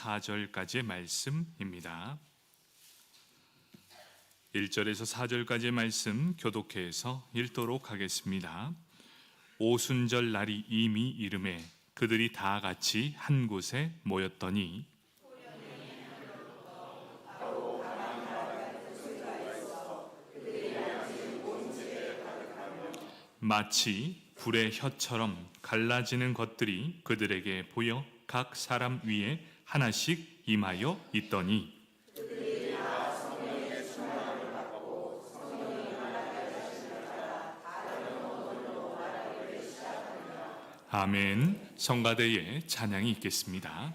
4절까지의 말씀입니다. 1절에서 4절까지의 말씀 교독해서 읽도록 하겠습니다. 오순절 날이 이미 이르매 그들이 다 같이 한 곳에 모였더니 마치 불의 혀처럼 갈라지는 것들이 그들에게 보여 각 사람 위에 하나씩 임하여 있더니 아멘. 성가대에 찬양이 있겠습니다.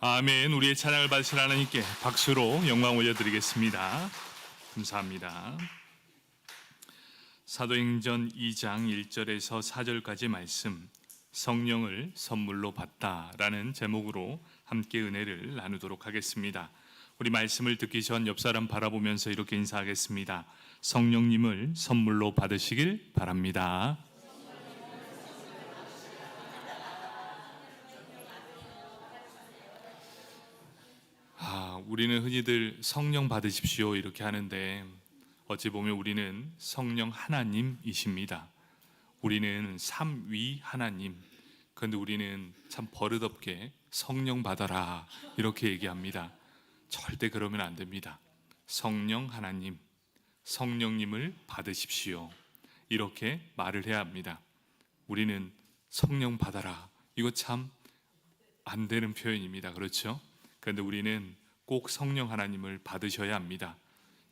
아멘. 우리의 찬양을 받으신 하나님께 박수로 영광 올려드리겠습니다. 감사합니다. 사도행전 2장 1절에서 4절까지 말씀, 성령을 선물로 받다라는 제목으로 함께 은혜를 나누도록 하겠습니다. 우리 말씀을 듣기 전 옆 사람 바라보면서 이렇게 인사하겠습니다. 성령님을 선물로 받으시길 바랍니다. 우리는 흔히들 성령 받으십시오 이렇게 하는데 어찌 보면 우리는 성령 하나님이십니다. 우리는 삼위 하나님. 그런데 우리는 참 버릇없게 성령 받아라 이렇게 얘기합니다. 절대 그러면 안 됩니다. 성령 하나님, 성령님을 받으십시오 이렇게 말을 해야 합니다. 우리는 성령 받아라, 이거 참 안 되는 표현입니다. 그렇죠? 그런데 우리는 꼭 성령 하나님을 받으셔야 합니다.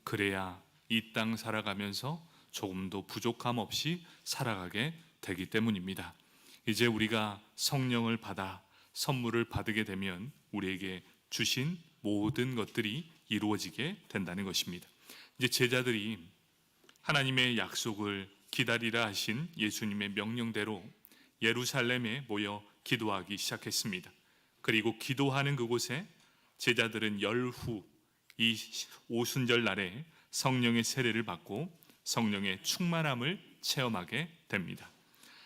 그래야 이 땅 살아가면서 조금도 부족함 없이 살아가게 되기 때문입니다. 이제 우리가 성령을 받아 선물을 받게 되면 우리에게 주신 모든 것들이 이루어지게 된다는 것입니다. 이제 제자들이 하나님의 약속을 기다리라 하신 예수님의 명령대로 예루살렘에 모여 기도하기 시작했습니다. 그리고 기도하는 그곳에 제자들은 열후 이 오순절 날에 성령의 세례를 받고 성령의 충만함을 체험하게 됩니다.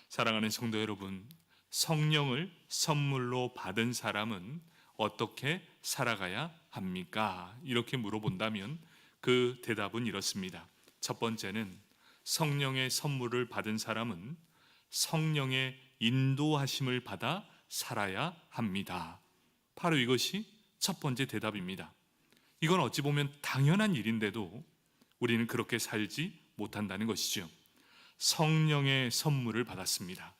사랑하는 성도 여러분, 성령을 선물로 받은 사람은 어떻게 살아가야 합니까? 이렇게 물어본다면 그 대답은 이렇습니다. 첫 번째는 성령의 선물을 받은 사람은 성령의 인도하심을 받아 살아야 합니다. 바로 이것이 첫 번째 대답입니다. 이건 어찌 보면 당연한 일인데도 우리는 그렇게 살지 못한다는 것이죠. 성령의 선물을 받았습니다.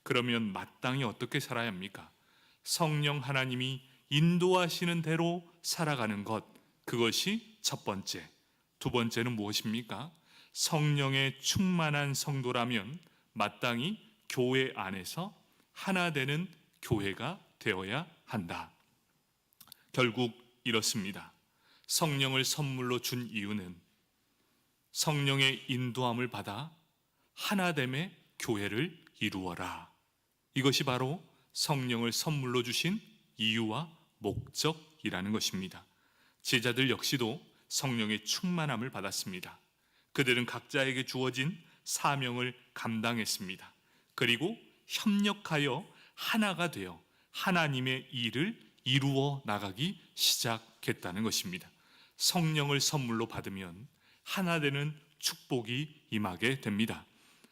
그러면 마땅히 어떻게 살아야 합니까? 성령 하나님이 인도하시는 대로 살아가는 것, 그것이 첫 번째. 두 번째는 무엇입니까? 성령의 충만한 성도라면 마땅히 교회 안에서 하나 되는 교회가 되어야 한다. 결국 이렇습니다. 성령을 선물로 준 이유는 성령의 인도함을 받아 하나됨의 교회를 이루어라. 이것이 바로 성령을 선물로 주신 이유와 목적이라는 것입니다. 제자들 역시도 성령의 충만함을 받았습니다. 그들은 각자에게 주어진 사명을 감당했습니다. 그리고 협력하여 하나가 되어 하나님의 일을 이루어 나가기 시작했다는 것입니다. 성령을 선물로 받으면 하나 되는 축복이 임하게 됩니다.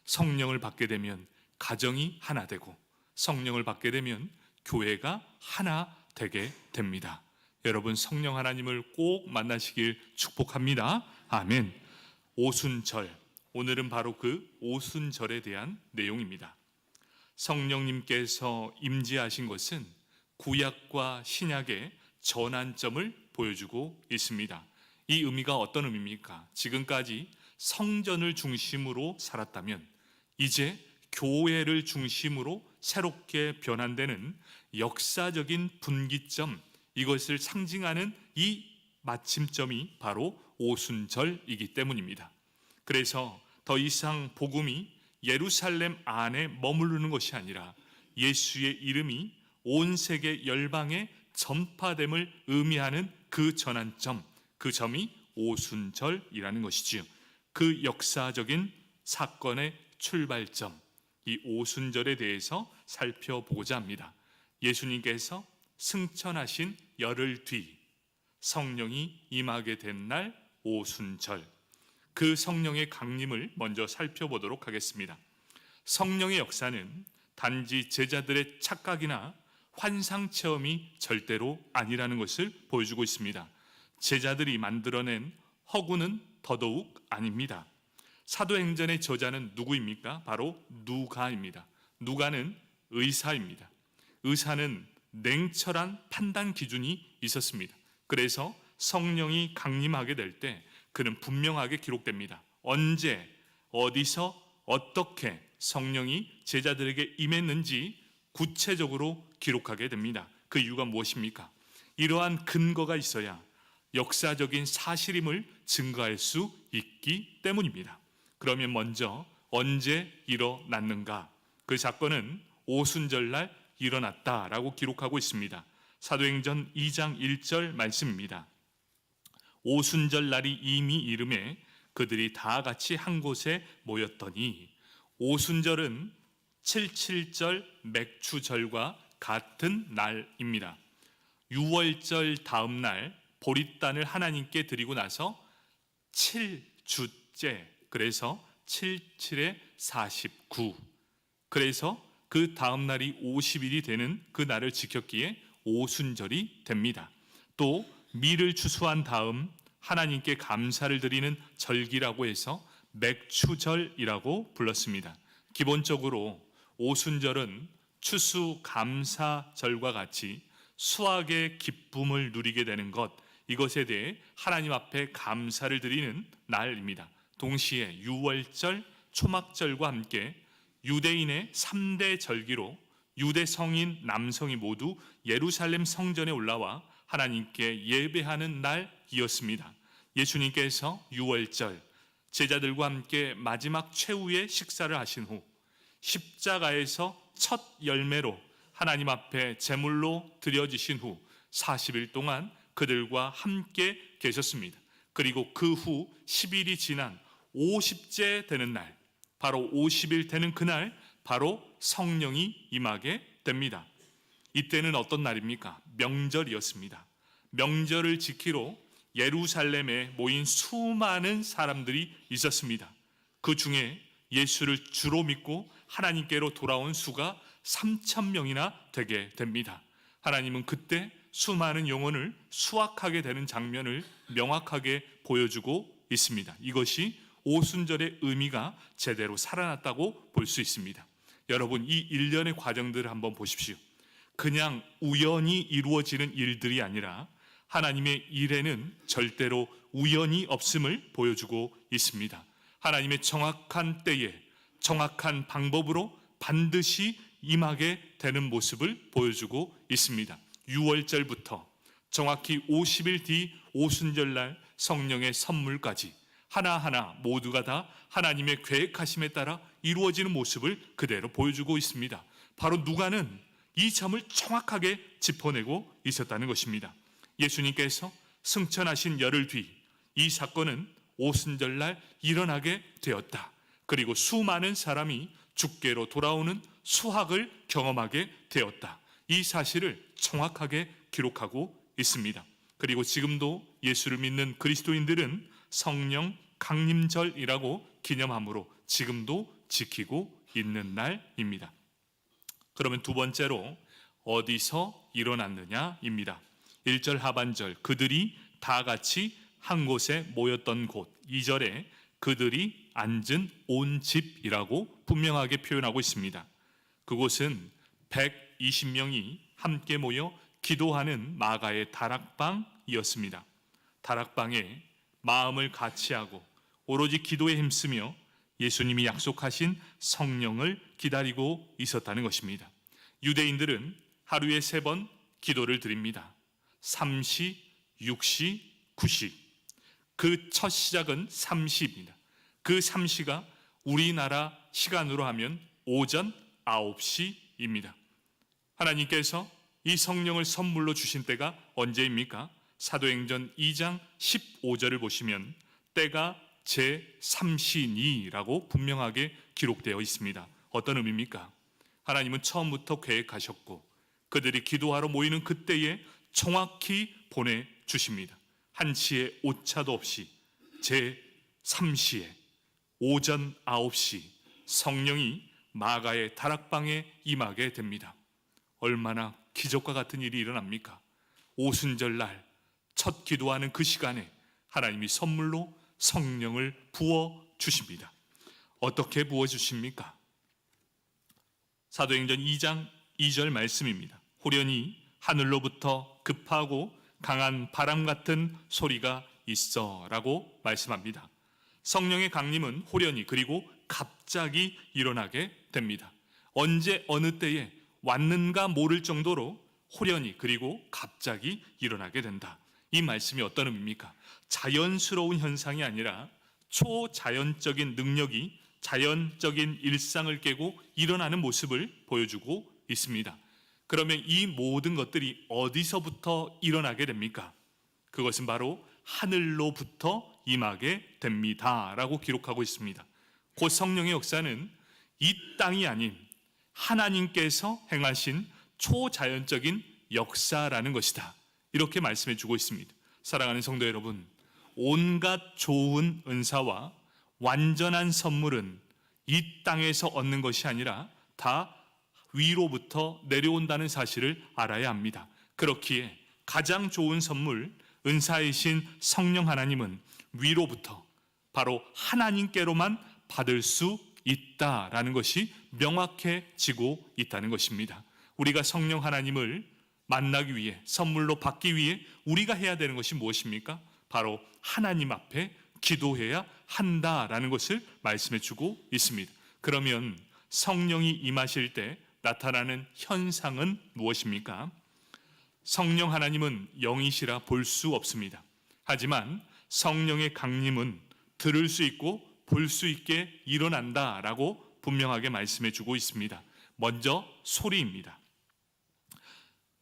성령을 받게 되면 가정이 하나 되고, 성령을 받게 되면 교회가 하나 되게 됩니다. 여러분, 성령 하나님을 꼭 만나시길 축복합니다. 아멘. 오순절, 오늘은 바로 그 오순절에 대한 내용입니다. 성령님께서 임재하신 것은 구약과 신약의 전환점을 보여주고 있습니다. 이 의미가 어떤 의미입니까? 지금까지 성전을 중심으로 살았다면 이제 교회를 중심으로 새롭게 변환되는 역사적인 분기점, 이것을 상징하는 이 마침점이 바로 오순절이기 때문입니다. 그래서 더 이상 복음이 예루살렘 안에 머무르는 것이 아니라 예수의 이름이 온 세계 열방에 전파됨을 의미하는 그 전환점, 그 점이 오순절이라는 것이지요. 그 역사적인 사건의 출발점, 이 오순절에 대해서 살펴보고자 합니다. 예수님께서 승천하신 열흘 뒤 성령이 임하게 된 날 오순절, 그 성령의 강림을 먼저 살펴보도록 하겠습니다. 성령의 역사는 단지 제자들의 착각이나 환상 체험이 절대로 아니라는 것을 보여주고 있습니다. 제자들이 만들어낸 허구는 더더욱 아닙니다. 사도행전의 저자는 누구입니까? 바로 누가입니다. 누가는 의사입니다. 의사는 냉철한 판단 기준이 있었습니다. 그래서 성령이 강림하게 될 때 그는 분명하게 기록됩니다. 언제, 어디서, 어떻게 성령이 제자들에게 임했는지 구체적으로 기록하게 됩니다. 그 이유가 무엇입니까? 이러한 근거가 있어야 역사적인 사실임을 증거할 수 있기 때문입니다. 그러면 먼저 언제 일어났는가? 그 사건은 오순절날 일어났다라고 기록하고 있습니다. 사도행전 2장 1절 말씀입니다. 오순절 날이 이미 이름에 그들이 다 같이 한 곳에 모였더니, 오순절은 77절 맥추절과 같은 날입니다. 유월절 다음 날 보릿단을 하나님께 드리고 나서 7주째, 그래서 77에 49, 그래서 그 다음 날이 50일이 되는 그 날을 지켰기에 오순절이 됩니다. 또 밀을 추수한 다음 하나님께 감사를 드리는 절기라고 해서 맥추절이라고 불렀습니다. 기본적으로 오순절은 추수 감사절과 같이 수확의 기쁨을 누리게 되는 것, 이것에 대해 하나님 앞에 감사를 드리는 날입니다. 동시에 유월절, 초막절과 함께 유대인의 3대 절기로 유대 성인 남성이 모두 예루살렘 성전에 올라와 하나님께 예배하는 날이었습니다. 예수님께서 유월절 제자들과 함께 마지막 최후의 식사를 하신 후 십자가에서 첫 열매로 하나님 앞에 제물로 드려지신 후 40일 동안 그들과 함께 계셨습니다. 그리고 그 후 10일이 지난 50째 되는 날, 바로 50일 되는 그날 바로 성령이 임하게 됩니다. 이때는 어떤 날입니까? 명절이었습니다. 명절을 지키러 예루살렘에 모인 수많은 사람들이 있었습니다. 그 중에 예수를 주로 믿고 하나님께로 돌아온 수가 3,000명이나 되게 됩니다. 하나님은 그때 수많은 영혼을 수확하게 되는 장면을 명확하게 보여주고 있습니다. 이것이 오순절의 의미가 제대로 살아났다고 볼 수 있습니다. 여러분, 이 일련의 과정들을 한번 보십시오. 그냥 우연히 이루어지는 일들이 아니라 하나님의 일에는 절대로 우연이 없음을 보여주고 있습니다. 하나님의 정확한 때에 정확한 방법으로 반드시 임하게 되는 모습을 보여주고 있습니다. 6월절부터 정확히 50일 뒤 오순절날 성령의 선물까지 하나하나 모두가 다 하나님의 계획하심에 따라 이루어지는 모습을 그대로 보여주고 있습니다. 바로 누가는 이 점을 정확하게 짚어내고 있었다는 것입니다. 예수님께서 승천하신 열흘 뒤 이 사건은 오순절날 일어나게 되었다. 그리고 수많은 사람이 주께로 돌아오는 수확을 경험하게 되었다. 이 사실을 정확하게 기록하고 있습니다. 그리고 지금도 예수를 믿는 그리스도인들은 성령 강림절이라고 기념함으로 지금도 지키고 있는 날입니다. 그러면 두 번째로 어디서 일어났느냐입니다. 1절 하반절 그들이 다 같이 한 곳에 모였던 곳, 2절에 그들이 앉은 온 집이라고 분명하게 표현하고 있습니다. 그곳은 120명이 함께 모여 기도하는 마가의 다락방이었습니다. 다락방에 마음을 같이하고 오로지 기도에 힘쓰며 예수님이 약속하신 성령을 기다리고 있었다는 것입니다. 유대인들은 하루에 3번 기도를 드립니다. 3시, 6시, 9시. 그 첫 시작은 3시입니다. 그 3시가 우리나라 시간으로 하면 오전 9시입니다. 하나님께서 이 성령을 선물로 주신 때가 언제입니까? 사도행전 2장 15절을 보시면 때가 제3시니라고 분명하게 기록되어 있습니다. 어떤 의미입니까? 하나님은 처음부터 계획하셨고 그들이 기도하러 모이는 그때에 정확히 보내주십니다. 한시에 오차도 없이 제3시에 오전 9시 성령이 마가의 다락방에 임하게 됩니다. 얼마나 기적과 같은 일이 일어납니까? 오순절날 첫 기도하는 그 시간에 하나님이 선물로 성령을 부어주십니다. 어떻게 부어주십니까? 사도행전 2장 2절 말씀입니다. 호련히 하늘로부터 급하고 강한 바람 같은 소리가 있어 라고 말씀합니다. 성령의 강림은 호련히 그리고 갑자기 일어나게 됩니다. 언제 어느 때에 왔는가 모를 정도로 호련히 그리고 갑자기 일어나게 된다. 이 말씀이 어떤 의미입니까? 자연스러운 현상이 아니라 초자연적인 능력이 자연적인 일상을 깨고 일어나는 모습을 보여주고 있습니다. 그러면 이 모든 것들이 어디서부터 일어나게 됩니까? 그것은 바로 하늘로부터 임하게 됩니다 라고 기록하고 있습니다. 곧 성령의 역사는 이 땅이 아닌 하나님께서 행하신 초자연적인 역사라는 것이다, 이렇게 말씀해 주고 있습니다. 사랑하는 성도 여러분, 온갖 좋은 은사와 완전한 선물은 이 땅에서 얻는 것이 아니라 다 위로부터 내려온다는 사실을 알아야 합니다. 그렇기에 가장 좋은 선물, 은사이신 성령 하나님은 위로부터 바로 하나님께로만 받을 수 있다라는 것이 명확해지고 있다는 것입니다. 우리가 성령 하나님을 만나기 위해, 선물로 받기 위해 우리가 해야 되는 것이 무엇입니까? 바로 하나님 앞에 기도해야 한다라는 것을 말씀해 주고 있습니다. 그러면 성령이 임하실 때 나타나는 현상은 무엇입니까? 성령 하나님은 영이시라 볼 수 없습니다. 하지만 성령의 강림은 들을 수 있고 볼 수 있게 일어난다라고 분명하게 말씀해 주고 있습니다. 먼저 소리입니다.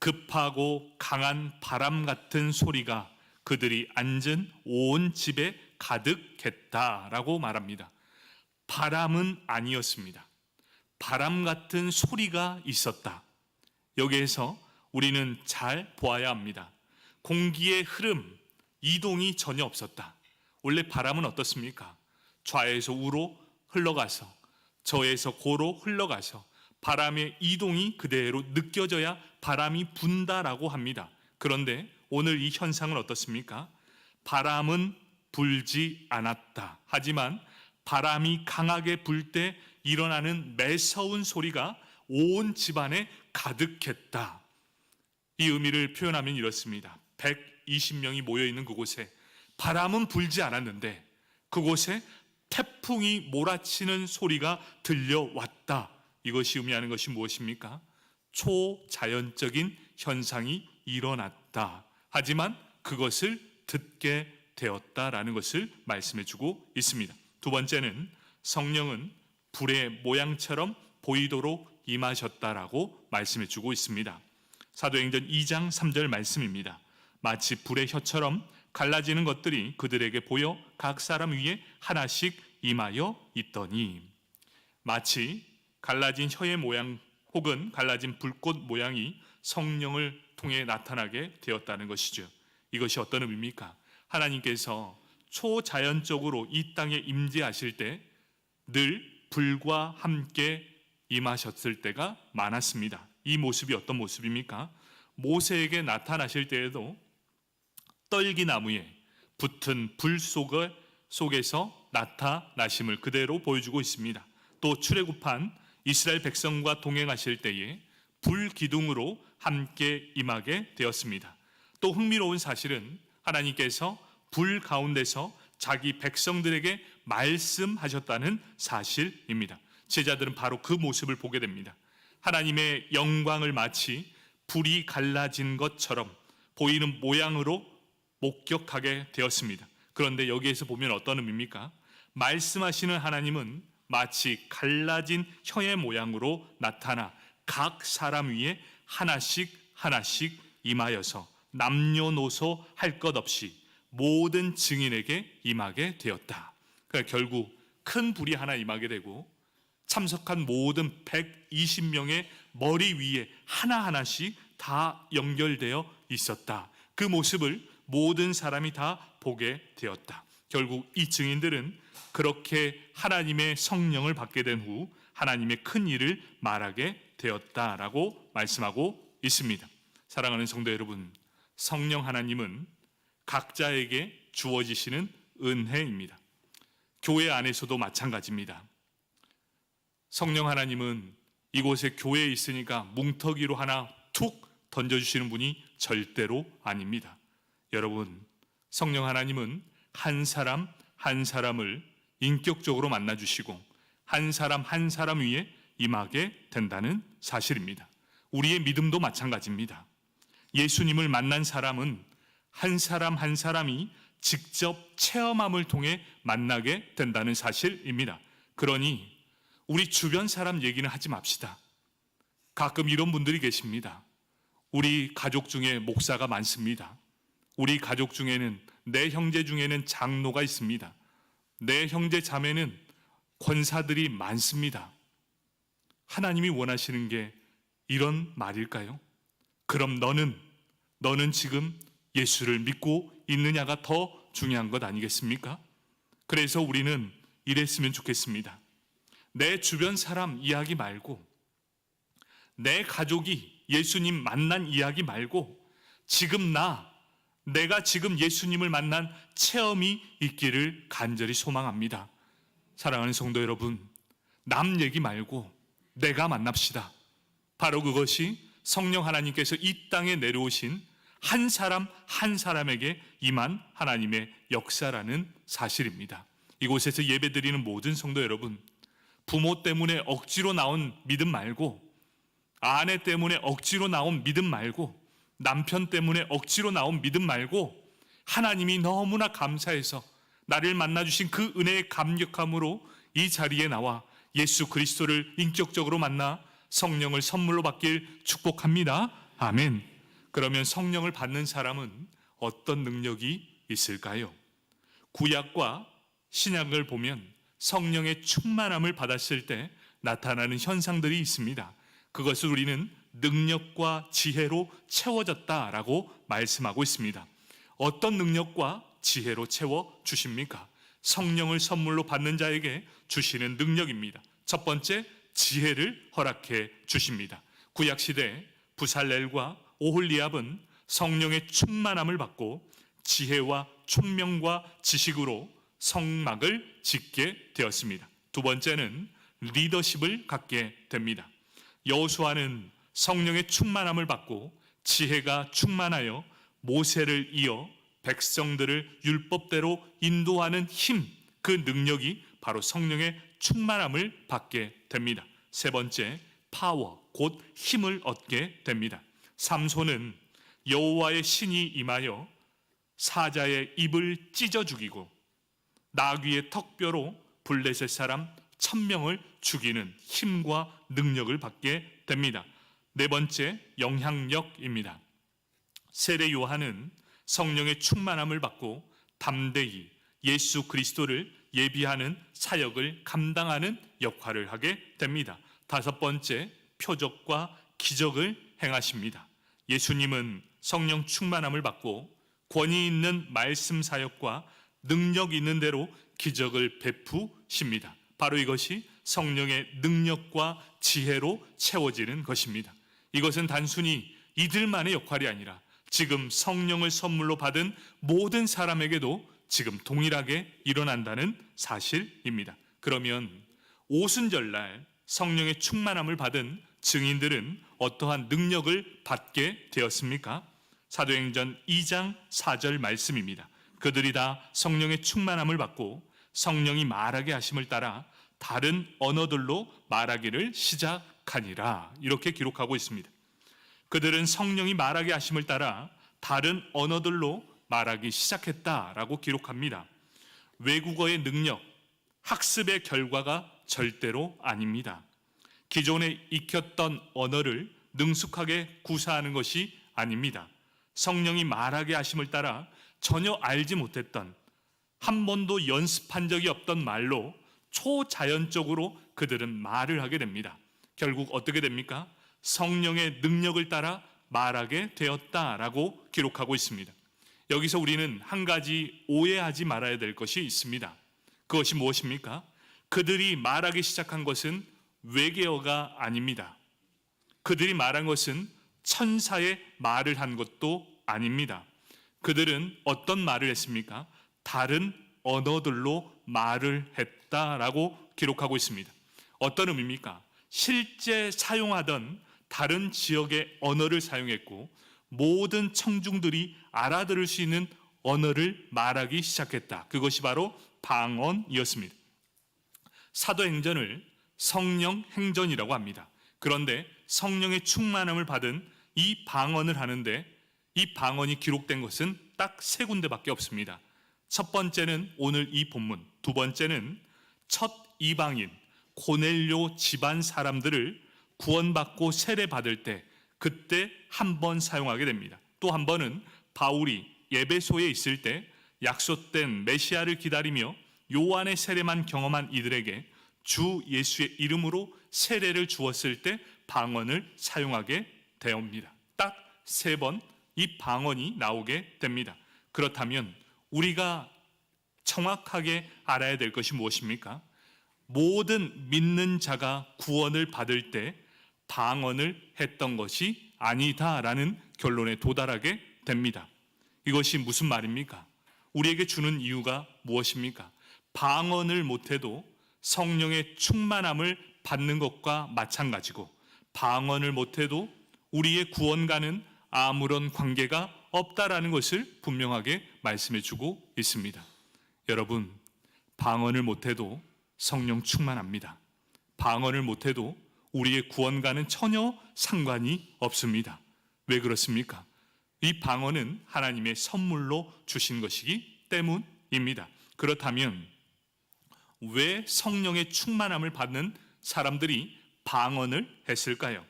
급하고 강한 바람 같은 소리가 그들이 앉은 온 집에 가득했다라고 말합니다. 바람은 아니었습니다. 바람 같은 소리가 있었다. 여기에서 우리는 잘 보아야 합니다. 공기의 흐름, 이동이 전혀 없었다. 원래 바람은 어떻습니까? 좌에서 우로 흘러가서 저에서 고로 흘러가서 바람의 이동이 그대로 느껴져야 바람이 분다라고 합니다. 그런데 오늘 이 현상은 어떻습니까? 바람은 불지 않았다. 하지만 바람이 강하게 불 때 일어나는 매서운 소리가 온 집안에 가득했다. 이 의미를 표현하면 이렇습니다. 120명이 모여있는 그곳에 바람은 불지 않았는데 그곳에 태풍이 몰아치는 소리가 들려왔다. 이것이 의미하는 것이 무엇입니까? 초자연적인 현상이 일어났다. 하지만 그것을 듣게 되었다라는 것을 말씀해 주고 있습니다. 두 번째는 성령은 불의 모양처럼 보이도록 임하셨다라고 말씀해 주고 있습니다. 사도행전 2장 3절 말씀입니다. 마치 불의 혀처럼 갈라지는 것들이 그들에게 보여 각 사람 위에 하나씩 임하여 있더니, 마치 갈라진 혀의 모양 혹은 갈라진 불꽃 모양이 성령을 통해 나타나게 되었다는 것이죠. 이것이 어떤 의미입니까? 하나님께서 초자연적으로 이 땅에 임재하실 때 늘 불과 함께 임하셨을 때가 많았습니다. 이 모습이 어떤 모습입니까? 모세에게 나타나실 때에도 떨기나무에 붙은 불 속에서 나타나심을 그대로 보여주고 있습니다. 또 출애굽한 이스라엘 백성과 동행하실 때에 불기둥으로 함께 임하게 되었습니다. 또 흥미로운 사실은 하나님께서 불 가운데서 자기 백성들에게 말씀하셨다는 사실입니다. 제자들은 바로 그 모습을 보게 됩니다. 하나님의 영광을 마치 불이 갈라진 것처럼 보이는 모양으로 목격하게 되었습니다. 그런데 여기에서 보면 어떤 의미입니까? 말씀하시는 하나님은 마치 갈라진 혀의 모양으로 나타나 각 사람 위에 하나씩 하나씩 임하여서 남녀노소 할 것 없이 모든 증인에게 임하게 되었다. 그러니까 결국 큰 불이 하나 임하게 되고 참석한 모든 120명의 머리 위에 하나하나씩 다 연결되어 있었다. 그 모습을 모든 사람이 다 보게 되었다. 결국 이 증인들은 그렇게 하나님의 성령을 받게 된 후 하나님의 큰 일을 말하게 되었다라고 말씀하고 있습니다. 사랑하는 성도 여러분, 성령 하나님은 각자에게 주어지시는 은혜입니다. 교회 안에서도 마찬가지입니다. 성령 하나님은 이곳에 교회에 있으니까 뭉터기로 하나 툭 던져주시는 분이 절대로 아닙니다. 여러분, 성령 하나님은 한 사람 한 사람을 인격적으로 만나주시고 한 사람 한 사람 위에 임하게 된다는 사실입니다. 우리의 믿음도 마찬가지입니다. 예수님을 만난 사람은 한 사람 한 사람이 직접 체험함을 통해 만나게 된다는 사실입니다. 그러니 우리 주변 사람 얘기는 하지 맙시다. 가끔 이런 분들이 계십니다. 우리 가족 중에 목사가 많습니다. 우리 가족 중에는, 내 형제 중에는 장로가 있습니다. 내 형제 자매는 권사들이 많습니다. 하나님이 원하시는 게 이런 말일까요? 그럼 너는 지금 예수를 믿고 있느냐가 더 중요한 것 아니겠습니까? 그래서 우리는 이랬으면 좋겠습니다. 내 주변 사람 이야기 말고, 내 가족이 예수님 만난 이야기 말고, 지금 내가 지금 예수님을 만난 체험이 있기를 간절히 소망합니다. 사랑하는 성도 여러분, 남 얘기 말고 내가 만납시다. 바로 그것이 성령 하나님께서 이 땅에 내려오신 한 사람 한 사람에게 임한 하나님의 역사라는 사실입니다. 이곳에서 예배드리는 모든 성도 여러분, 부모 때문에 억지로 나온 믿음 말고, 아내 때문에 억지로 나온 믿음 말고, 남편 때문에 억지로 나온 믿음 말고, 하나님이 너무나 감사해서 나를 만나주신 그 은혜의 감격함으로 이 자리에 나와 예수 그리스도를 인격적으로 만나 성령을 선물로 받길 축복합니다. 아멘. 그러면 성령을 받는 사람은 어떤 능력이 있을까요? 구약과 신약을 보면 성령의 충만함을 받았을 때 나타나는 현상들이 있습니다. 그것을 우리는 능력과 지혜로 채워졌다라고 말씀하고 있습니다. 어떤 능력과 지혜로 채워 주십니까? 성령을 선물로 받는 자에게 주시는 능력입니다. 첫 번째, 지혜를 허락해 주십니다. 구약시대 부살렐과 오홀리압은 성령의 충만함을 받고 지혜와 총명과 지식으로 성막을 짓게 되었습니다. 두 번째는 리더십을 갖게 됩니다. 여호수아는 성령의 충만함을 받고 지혜가 충만하여 모세를 이어 백성들을 율법대로 인도하는 힘, 그 능력이 바로 성령의 충만함을 받게 됩니다. 세 번째, 파워, 곧 힘을 얻게 됩니다. 삼손은 여호와의 신이 임하여 사자의 입을 찢어 죽이고 나귀의 턱뼈로 블레셋 사람 1000명을 죽이는 힘과 능력을 받게 됩니다. 네 번째, 영향력입니다. 세례 요한은 성령의 충만함을 받고 담대히 예수 그리스도를 예비하는 사역을 감당하는 역할을 하게 됩니다. 다섯 번째, 표적과 기적을 행하십니다. 예수님은 성령 충만함을 받고 권위 있는 말씀 사역과 능력 있는 대로 기적을 베푸십니다. 바로 이것이 성령의 능력과 지혜로 채워지는 것입니다. 이것은 단순히 이들만의 역할이 아니라 지금 성령을 선물로 받은 모든 사람에게도 지금 동일하게 일어난다는 사실입니다. 그러면 오순절날 성령의 충만함을 받은 증인들은 어떠한 능력을 받게 되었습니까? 사도행전 2장 4절 말씀입니다. 그들이 다 성령의 충만함을 받고 성령이 말하게 하심을 따라 다른 언어들로 말하기를 시작하니라, 이렇게 기록하고 있습니다. 그들은 성령이 말하게 하심을 따라 다른 언어들로 말하기 시작했다라고 기록합니다. 외국어의 능력, 학습의 결과가 절대로 아닙니다. 기존에 익혔던 언어를 능숙하게 구사하는 것이 아닙니다. 성령이 말하게 하심을 따라 전혀 알지 못했던, 한 번도 연습한 적이 없던 말로 초자연적으로 그들은 말을 하게 됩니다. 결국 어떻게 됩니까? 성령의 능력을 따라 말하게 되었다라고 기록하고 있습니다. 여기서 우리는 한 가지 오해하지 말아야 될 것이 있습니다. 그것이 무엇입니까? 그들이 말하기 시작한 것은 외계어가 아닙니다. 그들이 말한 것은 천사의 말을 한 것도 아닙니다. 그들은 어떤 말을 했습니까? 다른 언어들로 말을 했다라고 기록하고 있습니다. 어떤 의미입니까? 실제 사용하던 다른 지역의 언어를 사용했고 모든 청중들이 알아들을 수 있는 언어를 말하기 시작했다. 그것이 바로 방언이었습니다. 사도행전을 성령 행전이라고 합니다. 그런데 성령의 충만함을 받은 이 방언을 하는데 이 방언이 기록된 것은 딱 세 군데밖에 없습니다. 첫 번째는 오늘 이 본문, 두 번째는 첫 이방인 고넬료 집안 사람들을 구원받고 세례받을 때 그때 한 번 사용하게 됩니다. 또 한 번은 바울이 에베소에 있을 때 약속된 메시아를 기다리며 요한의 세례만 경험한 이들에게 주 예수의 이름으로 세례를 주었을 때 방언을 사용하게 되옵니다. 딱 세 번 이 방언이 나오게 됩니다. 그렇다면 우리가 정확하게 알아야 될 것이 무엇입니까? 모든 믿는 자가 구원을 받을 때 방언을 했던 것이 아니다라는 결론에 도달하게 됩니다. 이것이 무슨 말입니까? 우리에게 주는 이유가 무엇입니까? 방언을 못해도 성령의 충만함을 받는 것과 마찬가지고 방언을 못해도 우리의 구원과는 아무런 관계가 없다라는 것을 분명하게 말씀해 주고 있습니다. 여러분, 방언을 못해도 성령 충만합니다. 방언을 못해도 우리의 구원과는 전혀 상관이 없습니다. 왜 그렇습니까? 이 방언은 하나님의 선물로 주신 것이기 때문입니다. 그렇다면 왜 성령의 충만함을 받는 사람들이 방언을 했을까요?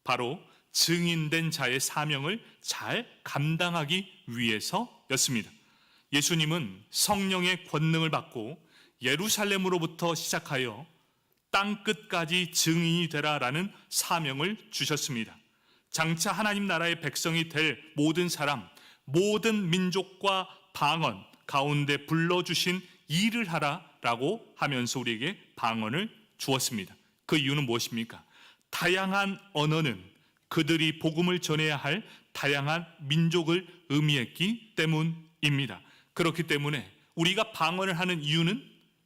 바로 증인된 자의 사명을 잘 감당하기 위해서였습니다. 예수님은 성령의 권능을 받고 예루살렘으로부터 시작하여 땅끝까지 증인이 되라라는 사명을 주셨습니다. 장차 하나님 나라의 백성이 될 모든 사람, 모든 민족과 방언 가운데 불러주신 일을 하라라고 하면서 우리에게 방언을 주었습니다. 그 이유는 무엇입니까? 다양한 언어는 그들이 복음을 전해야 할 다양한 민족을 의미했기 때문입니다. 그렇기 때문에 우리가 방언을 하는 이유는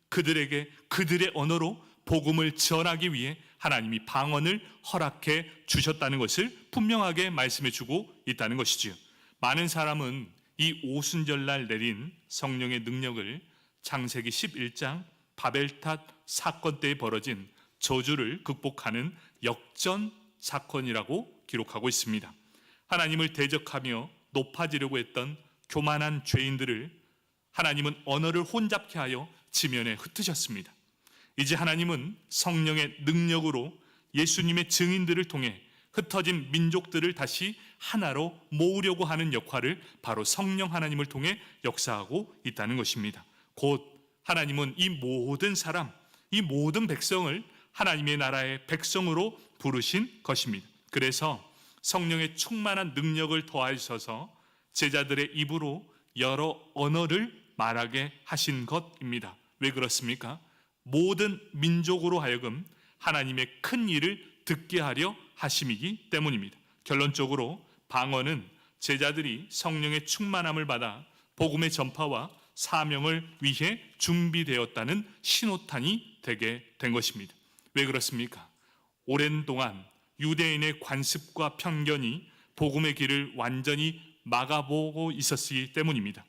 그들에게 그들의 언어로 복음을 전하기 위해 하나님이 방언을 허락해 주셨다는 것을 분명하게 말씀해 주고 있다는 것이지요. 많은 사람은 이 오순절날 내린 성령의 능력을 창세기 11장 바벨탑 사건 때에 벌어진 저주를 극복하는 역전 사건이라고 기록하고 있습니다. 하나님을 대적하며 높아지려고 했던 교만한 죄인들을 하나님은 언어를 혼잡케 하여 지면에 흩으셨습니다. 이제 하나님은 성령의 능력으로 예수님의 증인들을 통해 흩어진 민족들을 다시 하나로 모으려고 하는 역할을 바로 성령 하나님을 통해 역사하고 있다는 것입니다. 곧 하나님은 이 모든 사람, 이 모든 백성을 하나님의 나라의 백성으로 부르신 것입니다. 그래서 성령의 충만한 능력을 더하셔서 제자들의 입으로 여러 언어를 말하게 하신 것입니다. 왜 그렇습니까? 모든 민족으로 하여금 하나님의 큰 일을 듣게 하려 하심이기 때문입니다. 결론적으로 방언은 제자들이 성령의 충만함을 받아 복음의 전파와 사명을 위해 준비되었다는 신호탄이 되게 된 것입니다. 왜 그렇습니까? 오랜 동안 유대인의 관습과 편견이 복음의 길을 완전히 막아보고 있었기 때문입니다.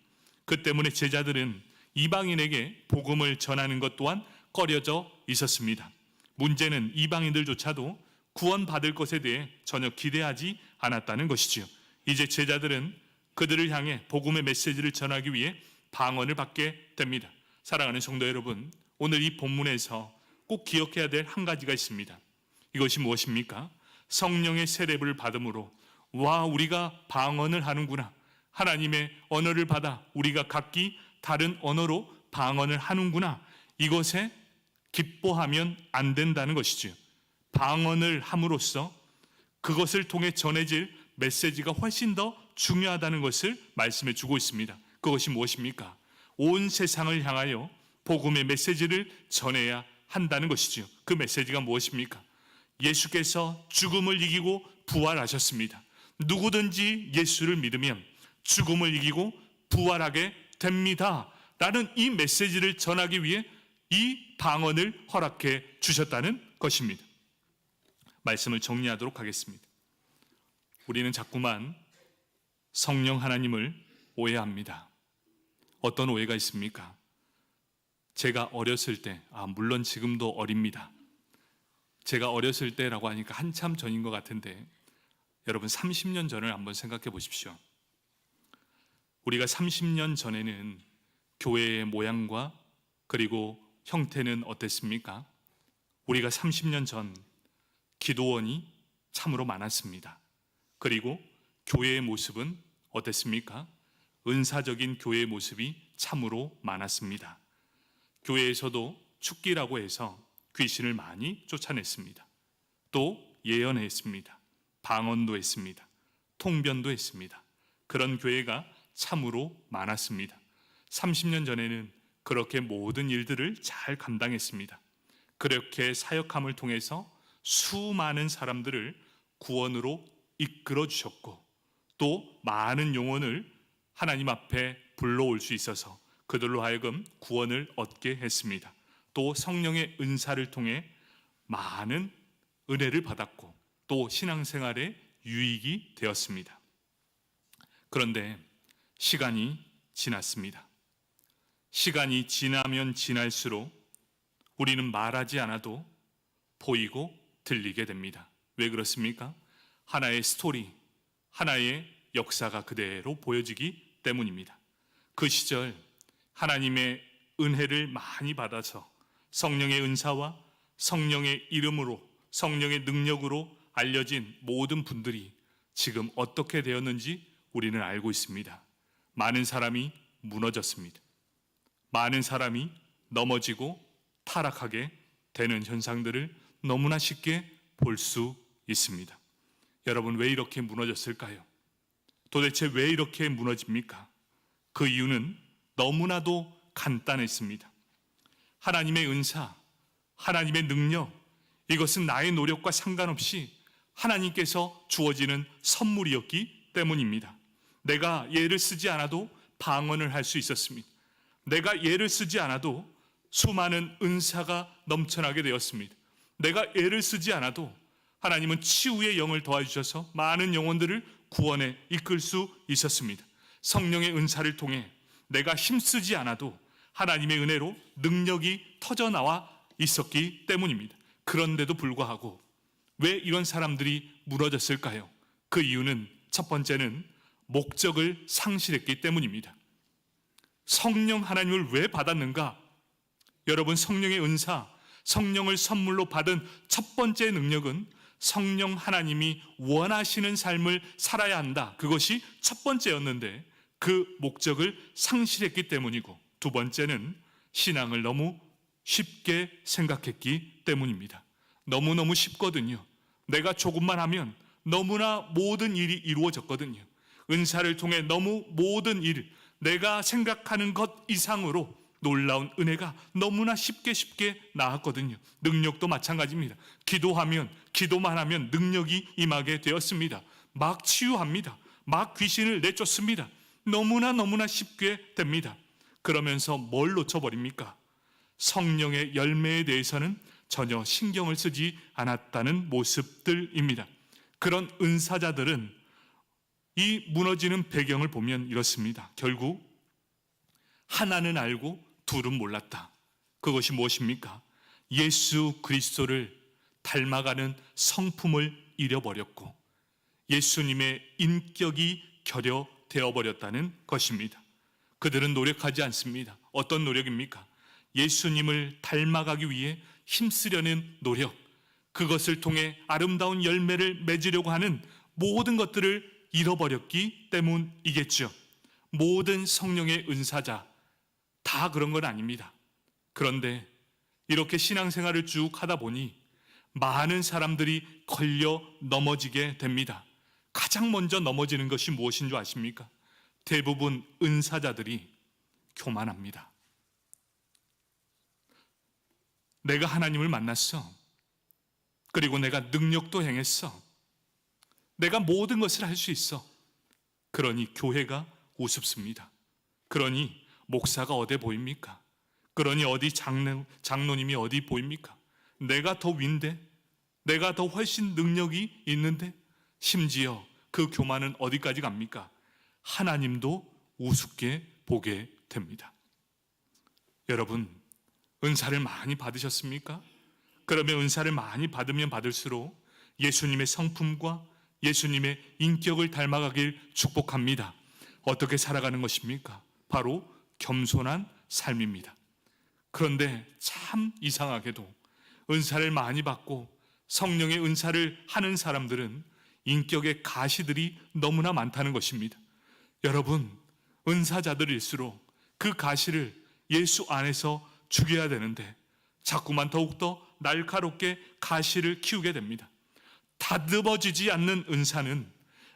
그 때문에 제자들은 이방인에게 복음을 전하는 것 또한 꺼려져 있었습니다. 문제는 이방인들조차도 구원받을 것에 대해 전혀 기대하지 않았다는 것이지요. 이제 제자들은 그들을 향해 복음의 메시지를 전하기 위해 방언을 받게 됩니다. 사랑하는 성도 여러분, 오늘 이 본문에서 꼭 기억해야 될 한 가지가 있습니다. 이것이 무엇입니까? 성령의 세례를 받음으로 와, 우리가 방언을 하는구나, 하나님의 언어를 받아 우리가 각기 다른 언어로 방언을 하는구나, 이것에 기뻐하면 안 된다는 것이죠. 방언을 함으로써 그것을 통해 전해질 메시지가 훨씬 더 중요하다는 것을 말씀해 주고 있습니다. 그것이 무엇입니까? 온 세상을 향하여 복음의 메시지를 전해야 한다는 것이죠. 그 메시지가 무엇입니까? 예수께서 죽음을 이기고 부활하셨습니다. 누구든지 예수를 믿으면 죽음을 이기고 부활하게 됩니다 라는 이 메시지를 전하기 위해 이 방언을 허락해 주셨다는 것입니다. 말씀을 정리하도록 하겠습니다. 우리는 자꾸만 성령 하나님을 오해합니다. 어떤 오해가 있습니까? 제가 어렸을 때, 물론 지금도 어립니다. 제가 어렸을 때라고 하니까 한참 전인 것 같은데 여러분 30년 전을 한번 생각해 보십시오. 우리가 30년 전에는 교회의 모양과 그리고 형태는 어땠습니까? 우리가 30년 전 기도원이 참으로 많았습니다. 그리고 교회의 모습은 어땠습니까? 은사적인 교회의 모습이 참으로 많았습니다. 교회에서도 축기라고 해서 귀신을 많이 쫓아냈습니다. 또 예언했습니다. 방언도 했습니다. 통변도 했습니다. 그런 교회가 참으로 많았습니다. 30년 전에는 그렇게 모든 일들을 잘 감당했습니다. 그렇게 사역함을 통해서 수많은 사람들을 구원으로 이끌어 주셨고 또 많은 영혼을 하나님 앞에 불러올 수 있어서 그들로 하여금 구원을 얻게 했습니다. 또 성령의 은사를 통해 많은 은혜를 받았고 또 신앙생활에 유익이 되었습니다. 그런데 시간이 지났습니다. 시간이 지나면 지날수록 우리는 말하지 않아도 보이고 들리게 됩니다. 왜 그렇습니까? 하나의 스토리, 하나의 역사가 그대로 보여지기 때문입니다. 그 시절 하나님의 은혜를 많이 받아서 성령의 은사와 성령의 이름으로 성령의 능력으로 알려진 모든 분들이 지금 어떻게 되었는지 우리는 알고 있습니다. 많은 사람이 무너졌습니다. 많은 사람이 넘어지고 타락하게 되는 현상들을 너무나 쉽게 볼 수 있습니다. 여러분, 왜 이렇게 무너졌을까요? 도대체 왜 이렇게 무너집니까? 그 이유는 너무나도 간단했습니다. 하나님의 은사, 하나님의 능력, 이것은 나의 노력과 상관없이 하나님께서 주어지는 선물이었기 때문입니다. 내가 예를 쓰지 않아도 방언을 할 수 있었습니다. 내가 예를 쓰지 않아도 수많은 은사가 넘쳐나게 되었습니다. 내가 예를 쓰지 않아도 하나님은 치유의 영을 도와주셔서 많은 영혼들을 구원에 이끌 수 있었습니다. 성령의 은사를 통해 내가 힘쓰지 않아도 하나님의 은혜로 능력이 터져나와 있었기 때문입니다. 그런데도 불구하고 왜 이런 사람들이 무너졌을까요? 그 이유는 첫 번째는 목적을 상실했기 때문입니다. 성령 하나님을 왜 받았는가? 여러분, 성령의 은사, 성령을 선물로 받은 첫 번째 능력은 성령 하나님이 원하시는 삶을 살아야 한다. 그것이 첫 번째였는데 그 목적을 상실했기 때문이고, 두 번째는 신앙을 너무 쉽게 생각했기 때문입니다. 너무너무 쉽거든요. 내가 조금만 하면 너무나 모든 일이 이루어졌거든요. 은사를 통해 너무 모든 일, 내가 생각하는 것 이상으로 놀라운 은혜가 너무나 쉽게 나왔거든요. 능력도 마찬가지입니다. 기도만 하면 능력이 임하게 되었습니다. 막 치유합니다. 막 귀신을 내쫓습니다. 너무나 쉽게 됩니다. 그러면서 뭘 놓쳐버립니까? 성령의 열매에 대해서는 전혀 신경을 쓰지 않았다는 모습들입니다. 그런 은사자들은 이 무너지는 배경을 보면 이렇습니다. 결국 하나는 알고 둘은 몰랐다. 그것이 무엇입니까? 예수 그리스도를 닮아가는 성품을 잃어버렸고 예수님의 인격이 결여되어 버렸다는 것입니다. 그들은 노력하지 않습니다. 어떤 노력입니까? 예수님을 닮아가기 위해 힘쓰려는 노력, 그것을 통해 아름다운 열매를 맺으려고 하는 모든 것들을 잃어버렸기 때문이겠죠. 모든 성령의 은사자 다 그런 건 아닙니다. 그런데 이렇게 신앙생활을 쭉 하다 보니 많은 사람들이 걸려 넘어지게 됩니다. 가장 먼저 넘어지는 것이 무엇인 줄 아십니까? 대부분 은사자들이 교만합니다. 내가 하나님을 만났어. 그리고 내가 능력도 행했어. 내가 모든 것을 할 수 있어. 그러니 교회가 우습습니다. 그러니 목사가 어디 보입니까? 그러니 어디 장로님이 어디 보입니까? 내가 더 윈데, 내가 더 훨씬 능력이 있는데, 심지어 그 교만은 어디까지 갑니까? 하나님도 우습게 보게 됩니다. 여러분, 은사를 많이 받으셨습니까? 그러면 은사를 많이 받으면 받을수록 예수님의 성품과 예수님의 인격을 닮아가길 축복합니다. 어떻게 살아가는 것입니까? 바로 겸손한 삶입니다. 그런데 참 이상하게도 은사를 많이 받고 성령의 은사를 하는 사람들은 인격의 가시들이 너무나 많다는 것입니다. 여러분, 은사자들일수록 그 가시를 예수 안에서 죽여야 되는데 자꾸만 더욱더 날카롭게 가시를 키우게 됩니다. 다듬어지지 않는 은사는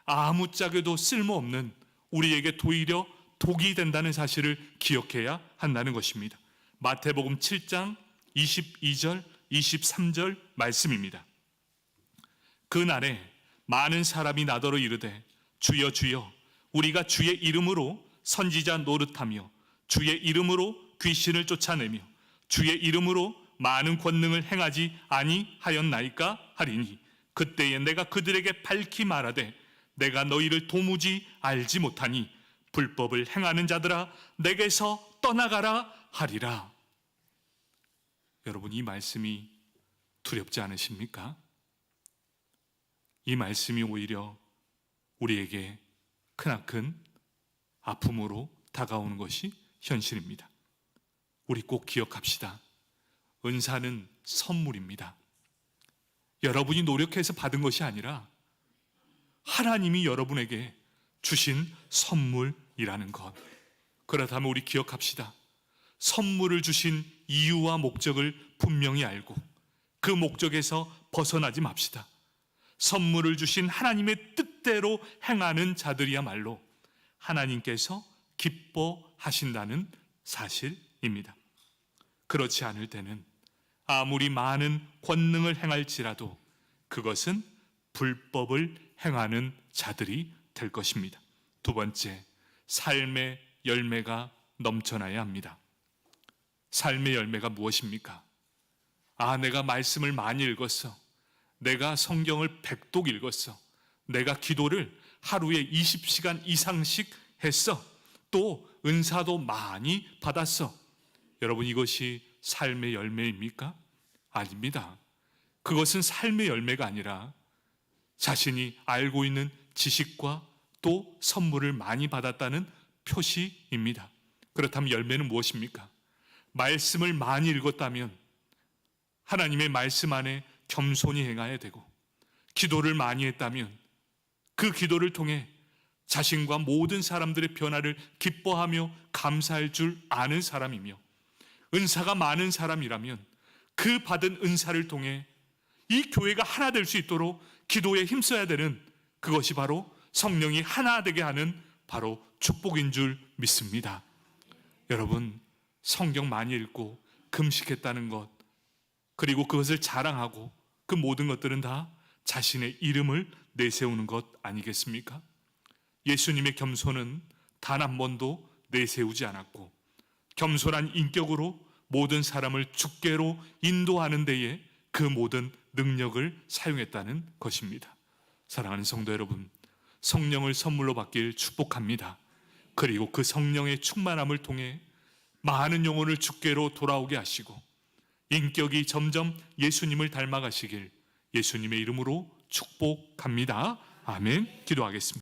아무짝에도 쓸모없는 우리에게 오히려 독이 된다는 사실을 기억해야 한다는 것입니다. 마태복음 7장 22절 23절 말씀입니다. 그날에 많은 사람이 나더러 이르되 주여 주여 우리가 주의 이름으로 선지자 노릇하며 주의 이름으로 귀신을 쫓아내며 주의 이름으로 많은 권능을 행하지 아니하였나이까 하리니 그때에 내가 그들에게 밝히 말하되 내가 너희를 도무지 알지 못하니 불법을 행하는 자들아 내게서 떠나가라 하리라. 여러분, 이 말씀이 두렵지 않으십니까? 이 말씀이 오히려 우리에게 크나큰 아픔으로 다가오는 것이 현실입니다. 우리 꼭 기억합시다. 은사는 선물입니다. 여러분이 노력해서 받은 것이 아니라 하나님이 여러분에게 주신 선물이라는 것. 그렇다면 우리 기억합시다. 선물을 주신 이유와 목적을 분명히 알고 그 목적에서 벗어나지 맙시다. 선물을 주신 하나님의 뜻대로 행하는 자들이야말로 하나님께서 기뻐하신다는 사실입니다. 그렇지 않을 때는 아무리 많은 권능을 행할지라도 그것은 불법을 행하는 자들이 될 것입니다. 두 번째, 삶의 열매가 넘쳐나야 합니다. 삶의 열매가 무엇입니까? 내가 말씀을 많이 읽었어. 내가 성경을 100독 읽었어. 내가 기도를 하루에 20시간 이상씩 했어. 또 은사도 많이 받았어. 여러분, 이것이 삶의 열매입니까? 아닙니다. 그것은 삶의 열매가 아니라 자신이 알고 있는 지식과 또 선물을 많이 받았다는 표시입니다. 그렇다면 열매는 무엇입니까? 말씀을 많이 읽었다면 하나님의 말씀 안에 겸손히 행해야 되고, 기도를 많이 했다면 그 기도를 통해 자신과 모든 사람들의 변화를 기뻐하며 감사할 줄 아는 사람이며, 은사가 많은 사람이라면 그 받은 은사를 통해 이 교회가 하나 될 수 있도록 기도에 힘써야 되는, 그것이 바로 성령이 하나 되게 하는 바로 축복인 줄 믿습니다. 여러분, 성경 많이 읽고 금식했다는 것, 그리고 그것을 자랑하고 그 모든 것들은 다 자신의 이름을 내세우는 것 아니겠습니까? 예수님의 겸손은 단 한 번도 내세우지 않았고, 겸손한 인격으로 모든 사람을 주께로 인도하는 데에 그 모든 능력을 사용했다는 것입니다. 사랑하는 성도 여러분, 성령을 선물로 받길 축복합니다. 그리고 그 성령의 충만함을 통해 많은 영혼을 주께로 돌아오게 하시고 인격이 점점 예수님을 닮아가시길 예수님의 이름으로 축복합니다. 아멘. 기도하겠습니다.